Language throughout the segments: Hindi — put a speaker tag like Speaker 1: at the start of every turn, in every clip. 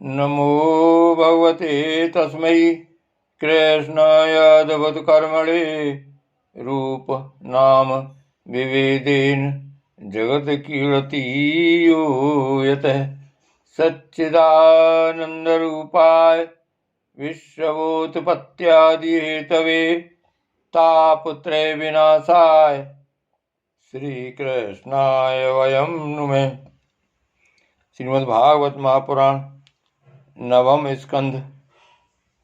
Speaker 1: नमो भगवते तस्मै कृष्णाय अद्भुतकर्मणे रूप नाम विभेदेन जगत्कीर्तियो यतः सच्चिदानन्दरूपाय विश्वोत्पत्त्यादिहेतवे तापत्रय विनाशाय श्रीकृष्णाय वयं नुमः। श्रीमद्भागवत महापुराण नवम स्कंध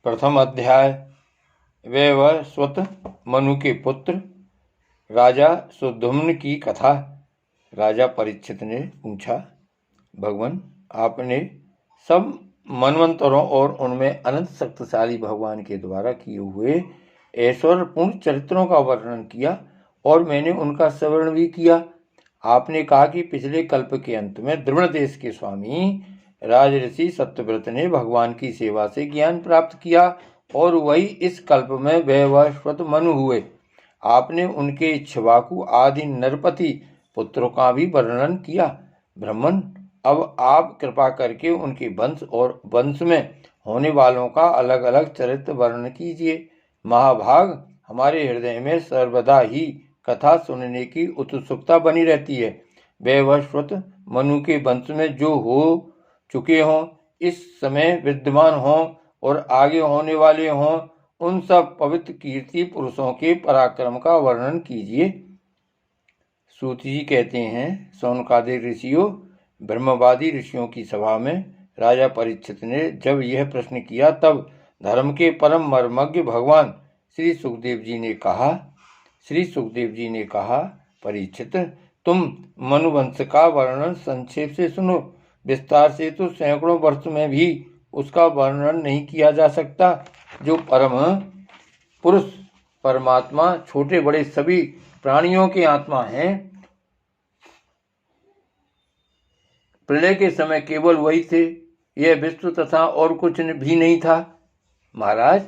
Speaker 1: प्रथम अध्याय। वैवस्वत मनु के पुत्र राजा सुधुम्न की कथा। राजा परीक्षित ने पूछा, भगवान, आपने सब मनवंतरों और उनमें अनंत शक्तिशाली भगवान के द्वारा किए हुए ऐश्वर्यपूर्ण चरित्रों का वर्णन किया और मैंने उनका स्मरण भी किया। आपने कहा कि पिछले कल्प के अंत में द्रविड़ देश के स्वामी राजऋषि सत्यव्रत ने भगवान की सेवा से ज्ञान प्राप्त किया और वही इस कल्प में वैवस्वत मनु हुए। आपने उनके इक्ष्वाकु आदि नरपति पुत्रों का भी वर्णन किया। ब्राह्मण, अब आप कृपा करके उनके वंश और वंश में होने वालों का अलग अलग चरित्र वर्णन कीजिए। महाभाग, हमारे हृदय में सर्वदा ही कथा सुनने की उत्सुकता बनी रहती है। वैवस्वत मनु के वंश में जो हो चुके हों, इस समय विद्यमान हों और आगे होने वाले हों, उन सब पवित्र कीर्ति पुरुषों के पराक्रम का वर्णन कीजिए। सूत जी कहते हैं, शौनकादि ऋषियों, ब्रह्मवादी ऋषियों की सभा में राजा परीक्षित ने जब यह प्रश्न किया, तब धर्म के परम मर्मज्ञ भगवान श्री सुखदेव जी ने कहा, परीक्षित, तुम मनुवंश का वर्णन संक्षेप से सुनो। विस्तार से तो सैकड़ों वर्ष में भी उसका वर्णन नहीं किया जा सकता। जो परम पुरुष परमात्मा छोटे बड़े सभी प्राणियों के आत्मा हैं, प्रलय के समय केवल वही थे। यह विश्व तथा और कुछ भी नहीं था। महाराज,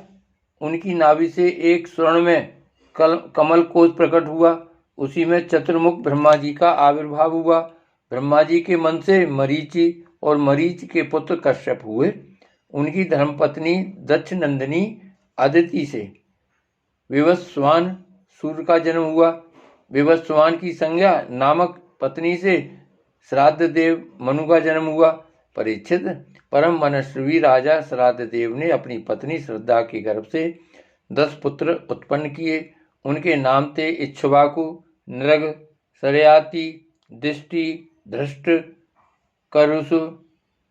Speaker 1: उनकी नाभि से एक स्वर्ण में कमल कोश प्रकट हुआ। उसी में चतुर्मुख ब्रह्मा जी का आविर्भाव हुआ। ब्रह्मा जी के मन से मरीचि और मरीच के पुत्र कश्यप हुए। उनकी धर्मपत्नी दक्ष नंदिनी अदिति से विवस्वान सूर्य का जन्म हुआ। विवस्वान की संज्ञा नामक पत्नी से श्राद्ध देव मनु का जन्म हुआ। परीक्षित, परम मनस्वी राजा श्राद्ध देव ने अपनी पत्नी श्रद्धा के गर्भ से 10 पुत्र उत्पन्न किए। उनके नाम थे इक्ष्वाकु, नृग, सरयाति, दिष्टि, धृष्ट, करुषु,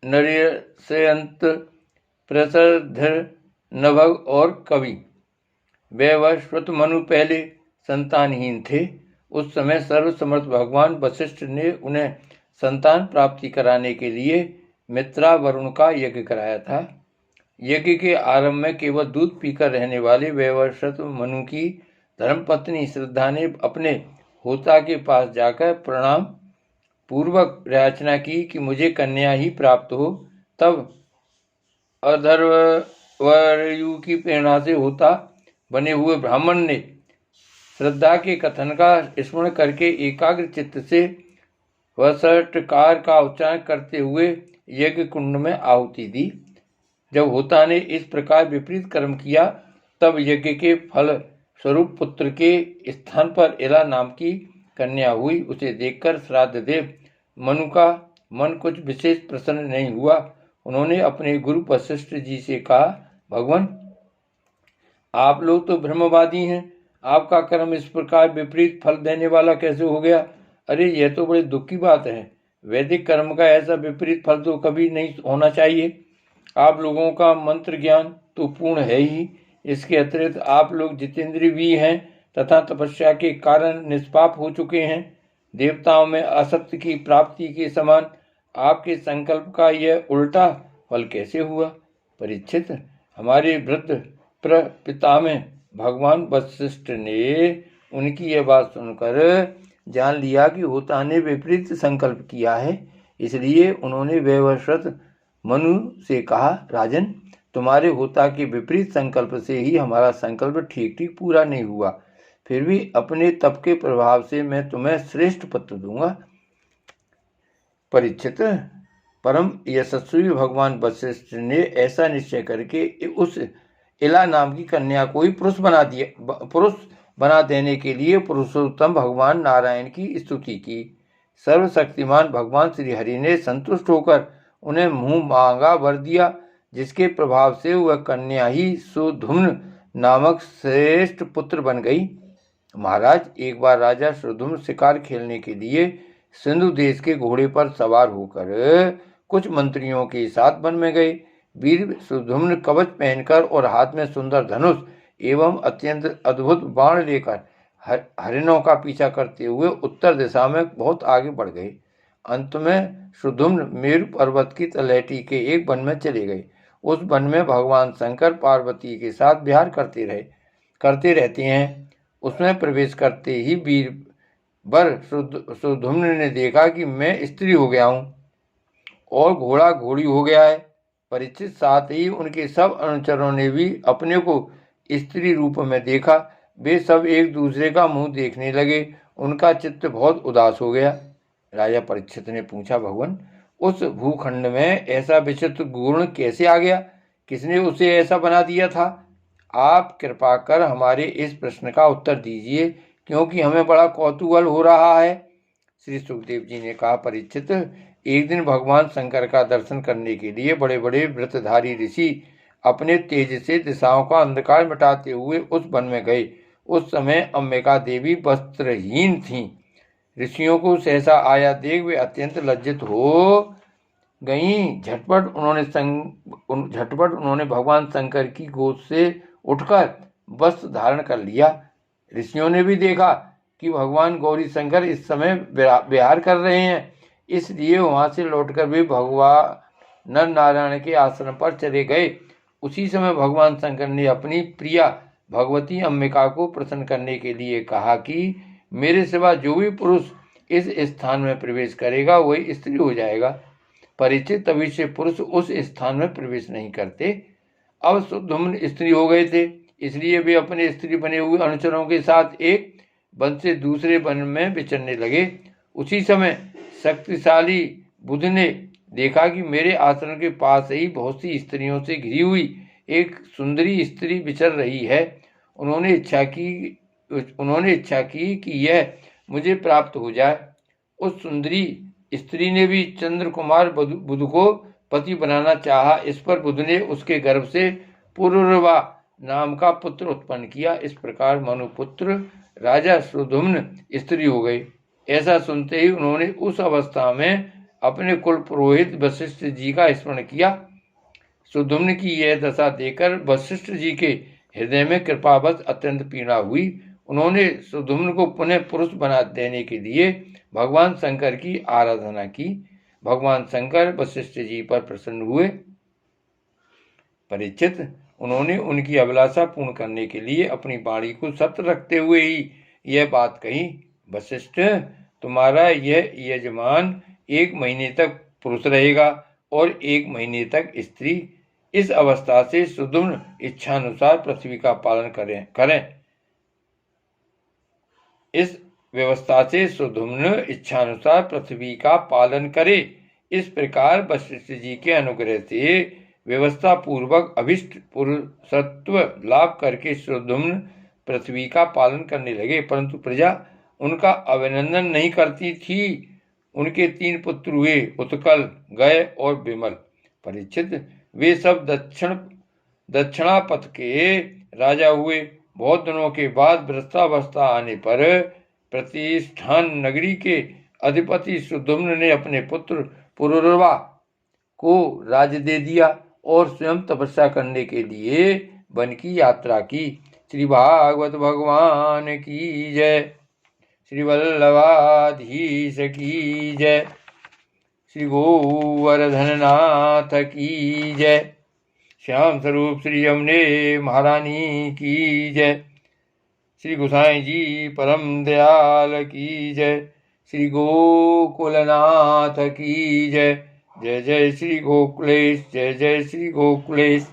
Speaker 1: नृशयंत, प्रसरधर, नभग और कवि। वैवस्वत मनु पहले संतानहीन थे। उस समय सर्वसमर्थ भगवान वशिष्ठ ने उन्हें संतान प्राप्ति कराने के लिए मित्रा वरुण का यज्ञ कराया था। यज्ञ के आरंभ में केवल दूध पीकर रहने वाले वैवस्वत मनु की धर्मपत्नी श्रद्धा ने अपने होता के पास जाकर प्रणाम पूर्वक याचना की कि मुझे कन्या ही प्राप्त हो। तब अधर्वरयु की प्रेरणा से होता बने हुए ब्राह्मण ने श्रद्धा के कथन का स्मरण करके एकाग्र चित्त से वषट्कार का उच्चारण करते हुए यज्ञ कुंड में आहुति दी। जब होता ने इस प्रकार विपरीत कर्म किया, तब यज्ञ के फल स्वरूप पुत्र के स्थान पर एला नाम की कन्या हुई। उसे देखकर श्राद्ध देव मनु का मन कुछ विशेष प्रसन्न नहीं हुआ। उन्होंने अपने गुरु वशिष्ठ जी से कहा, भगवान, आप लोग तो ब्रह्मवादी हैं, आपका कर्म इस प्रकार विपरीत फल देने वाला कैसे हो गया? अरे, यह तो बड़ी दुख की बात है। वैदिक कर्म का ऐसा विपरीत फल तो कभी नहीं होना चाहिए। आप लोगों का मंत्र ज्ञान तो पूर्ण है ही, इसके अतिरिक्त आप लोग जितेंद्रिय भी हैं तथा तपस्या के कारण निष्पाप हो चुके हैं। देवताओं में असत्य की प्राप्ति के समान आपके संकल्प का यह उल्टा फल कैसे हुआ? परीक्षित, हमारे वृद्ध प्रपितामह भगवान वशिष्ठ ने उनकी यह बात सुनकर जान लिया कि होता ने विपरीत संकल्प किया है। इसलिए उन्होंने वैवस्वत मनु से कहा, राजन, तुम्हारे होता के विपरीत संकल्प से ही हमारा संकल्प ठीक ठीक पूरा नहीं हुआ। फिर भी अपने तप के प्रभाव से मैं तुम्हें श्रेष्ठ पुत्र दूंगा। परीक्षित, परम यशस्वी भगवान वशिष्ठ ने ऐसा निश्चय करके उस इला नाम की कन्या को ही पुरुष बना देने के लिए पुरुषोत्तम भगवान नारायण की स्तुति की। सर्वशक्तिमान भगवान श्री हरि ने संतुष्ट होकर उन्हें मुंह मांगा वर दिया, जिसके प्रभाव से वह कन्या ही सुधुम्न नामक श्रेष्ठ पुत्र बन गई। महाराज, एक बार राजा सुधुम्न शिकार खेलने के लिए सिंधु देश के घोड़े पर सवार होकर कुछ मंत्रियों के साथ वन में गए। वीर सुधुम्न कवच पहनकर और हाथ में सुंदर धनुष एवं अत्यंत अद्भुत बाण लेकर हरिणों का पीछा करते हुए उत्तर दिशा में बहुत आगे बढ़ गए। अंत में सुधुम्न मेरु पर्वत की तलहटी के एक वन में चले गए। उस वन में भगवान शंकर पार्वती के साथ विहार करते रहते हैं। उसमें प्रवेश करते ही वीरवर सुधुम्न ने देखा कि मैं स्त्री हो गया हूँ और घोड़ा घोड़ी हो गया है। परीक्षित, साथ ही उनके सब अनुचरों ने भी अपने को स्त्री रूप में देखा। वे सब एक दूसरे का मुंह देखने लगे। उनका चित्त बहुत उदास हो गया। राजा परीक्षित ने पूछा, भगवान, उस भूखंड में ऐसा विचित्र गुण कैसे आ गया? किसने उसे ऐसा बना दिया था? आप कृपा कर हमारे इस प्रश्न का उत्तर दीजिए, क्योंकि हमें बड़ा कौतूहल हो रहा है। श्री सुखदेव जी ने कहा, परीक्षित, एक दिन भगवान शंकर का दर्शन करने के लिए बड़े बड़े व्रतधारी ऋषि अपने तेज से दिशाओं का अंधकार मिटाते हुए उस वन में गए। उस समय अंबिका देवी वस्त्रहीन थीं। ऋषियों को सहसा आया देख वे अत्यंत लज्जित हो गईं। झटपट उन्होंने भगवान शंकर की गोद से उठकर वस्त्र धारण कर लिया। ऋषियों ने भी देखा कि भगवान गौरी शंकर इस समय विहार कर रहे हैं, इसलिए वहां से लौटकर वे भगवान नर नारायण के आश्रम पर चले गए। उसी समय भगवान शंकर ने अपनी प्रिया भगवती अंबिका को प्रसन्न करने के लिए कहा कि मेरे सिवा जो भी पुरुष इस स्थान में प्रवेश करेगा वही स्त्री हो जाएगा। परीक्षित, तभी से पुरुष उस स्थान में प्रवेश नहीं करते। अब सुधुम्न स्त्री हो गए थे, इसलिए वे अपने स्त्री बने हुए अनुचरों के साथ एक वन से दूसरे वन में विचरने लगे। उसी समय शक्तिशाली बुध ने देखा कि मेरे आश्रम के पास ही बहुत सी स्त्रियों से घिरी हुई एक सुंदरी स्त्री विचर रही है। उन्होंने इच्छा की कि यह मुझे प्राप्त हो जाए। उस सुंदरी स्त्री ने भी चंद्र कुमार बुध को पति बनाना चाहा। इस पर बुध ने उसके गर्भ से पुरुरवा नाम का पुत्र उत्पन्न किया। इस प्रकार मनुपुत्र राजा सुधुम्न स्त्री हो गए। ऐसा सुनते ही उन्होंने उस अवस्था में अपने कुल पुरोहित वशिष्ठ जी का स्मरण किया। सुधुम्न की यह दशा देखकर वशिष्ठ जी के हृदय में कृपावश अत्यंत पीड़ा हुई। उन्होंने सुधुम्न को पुनः पुरुष बना देने के लिए भगवान शंकर की आराधना की। भगवान शंकर वशिष्ठ जी पर प्रसन्न हुए। परीक्षित, उन्होंने उनकी अभिलाषा पूर्ण करने के लिए अपनी वाणी को सत्य रखते हुए ही यह बात कही, वशिष्ठ, तुम्हारा यह यजमान 1 महीने तक पुरुष रहेगा और 1 महीने तक स्त्री। इस अवस्था से सुधुम्न इच्छानुसार पृथ्वी का पालन करें। इस व्यवस्था से सुधुम्न इच्छानुसार पृथ्वी का पालन करे। इस प्रकार वशिष्ठ जी के अनुग्रह से व्यवस्था पूर्वक अभिष्ट पुरुषत्व लाभ करके सुधुम्न पृथ्वी का पालन करने लगे, परंतु प्रजा उनका अभिनंदन नहीं करती थी। उनके 3 पुत्र हुए, उत्कल, गय और विमल। परीक्षित, वे सब दक्षिणापथ के राजा हुए। बहुत दिनों के बाद वृद्धावस्था आने पर प्रतिष्ठान नगरी के अधिपति सुधुम्न ने अपने पुत्र पुरुरवा को राज्य दे दिया और स्वयं तपस्या करने के लिए वन की यात्रा की। श्री भागवत भगवान की जय। श्री वल्लभाधीश की जय। श्री गोवर्धननाथ की जय। श्याम स्वरूप श्री यमुने महारानी की जय। श्री गोसाई जी परम दयाल की जय। श्री गोकुलनाथ की जय। जय जय श्री गोकुलेश, जय जय श्री गोकुलेश।